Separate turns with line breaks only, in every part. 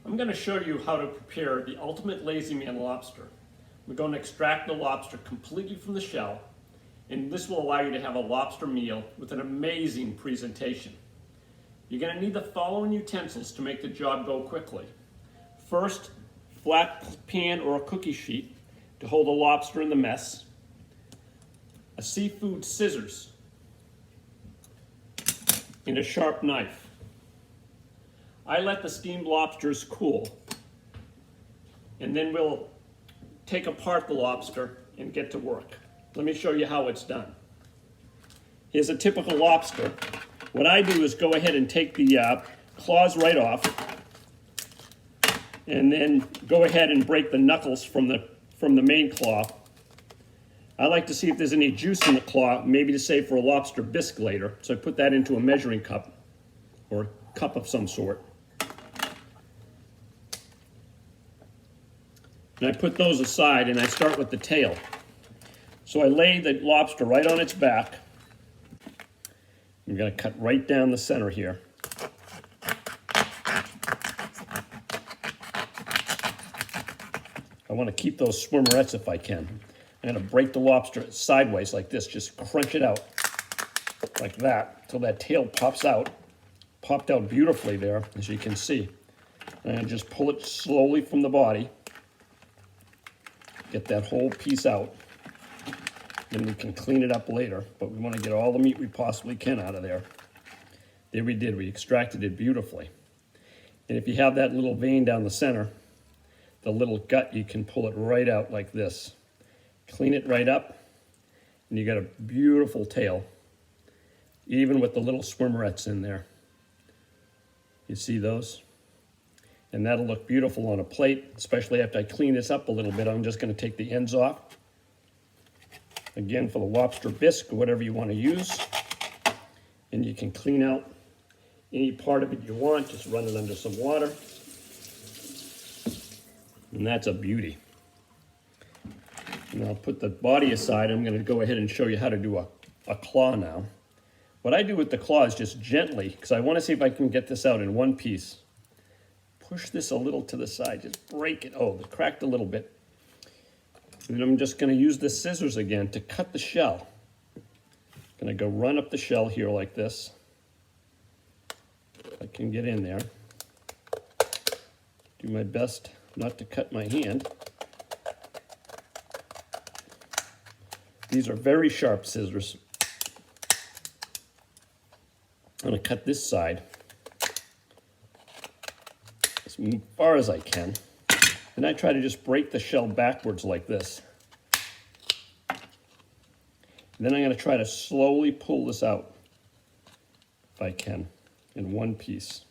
I'm going to show you how to prepare the ultimate lazy man lobster. We're going to extract the lobster completely from the shell, and this will allow you to have a lobster meal with an amazing presentation. You're going to need the following utensils to make the job go quickly. First, flat pan or a cookie sheet to hold the lobster in the mess, a seafood scissors, and a sharp knife. I let the steamed lobsters cool, and then we'll take apart the lobster and get to work. Let me show you how it's done. Here's a typical lobster. What I do is go ahead and take the claws right off, and then go ahead and break the knuckles from the main claw. I like to see if there's any juice in the claw, maybe to save for a lobster bisque later. So I put that into a measuring cup or a cup of some sort. And I put those aside and I start with the tail. So I lay the lobster right on its back. I'm going to cut right down the center here. I want to keep those swimmerets if I can. I'm going to break the lobster sideways like this, just crunch it out like that until that tail pops out. Popped out beautifully there, as you can see. And just pull it slowly from the body. Get that whole piece out. Then we can clean it up later, but we want to get all the meat we possibly can out of there. There we did, we extracted it beautifully. And if you have that little vein down the center, the little gut, you can pull it right out like this. Clean it right up, and you got a beautiful tail, even with the little swimmerets in there. You see those? And that'll look beautiful on a plate, especially after I clean this up a little bit. I'm just going to take the ends off. Again, for the lobster bisque or whatever you want to use. And you can clean out any part of it you want. Just run it under some water. And that's a beauty. And I'll put the body aside. I'm going to go ahead and show you how to do a claw now. What I do with the claw is just gently, because I want to see if I can get this out in one piece. Push this a little to the side, just break it. Oh, it cracked a little bit. And I'm just going to use the scissors again to cut the shell. I'm going to go run up the shell here like this. If I can get in there. Do my best not to cut my hand. These are very sharp scissors. I'm going to cut this side as far as I can. And I try to just break the shell backwards like this. And then I'm going to try to slowly pull this out, if I can, in one piece.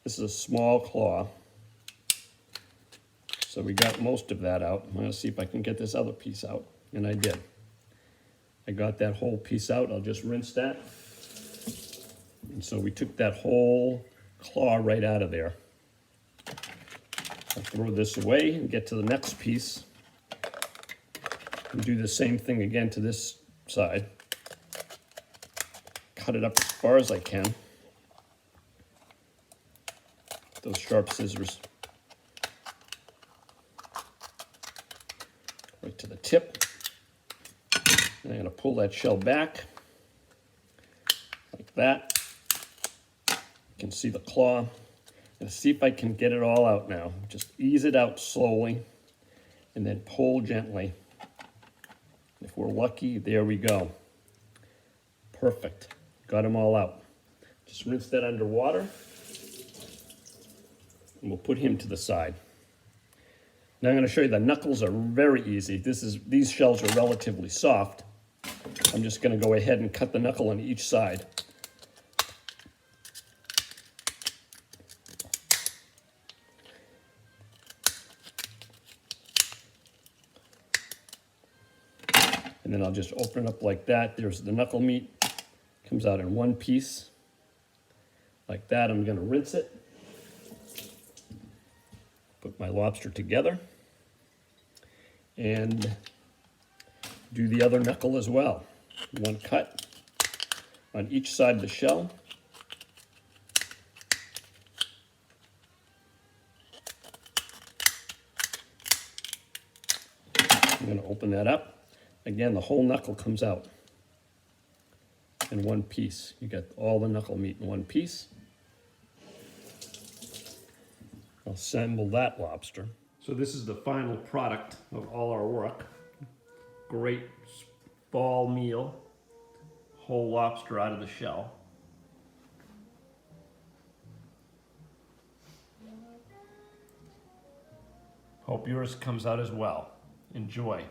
This is a small claw. So we got most of that out. I'm going to see if I can get this other piece out. And I did. I got that whole piece out. I'll just rinse that. And so we took that whole claw right out of there. I'll throw this away and get to the next piece. And do the same thing again to this side. Cut it up as far as I can. Those sharp scissors. Right to the tip. And I'm going to pull that shell back like that. You can see the claw. And see if I can get it all out now. Just ease it out slowly and then pull gently. If we're lucky, there we go. Perfect. Got them all out. Just rinse that under water. And we'll put him to the side. Now I'm going to show you the knuckles are very easy. These shells are relatively soft. I'm just going to go ahead and cut the knuckle on each side. And then I'll just open it up like that. There's the knuckle meat. Comes out in one piece. Like that. I'm going to rinse it. Put my lobster together. And do the other knuckle as well. One cut on each side of the shell. I'm going to open that up. Again, the whole knuckle comes out in one piece. You get all the knuckle meat in one piece. I'll assemble that lobster. So this is the final product of all our work. Great fall meal, whole lobster out of the shell. Hope yours comes out as well. Enjoy.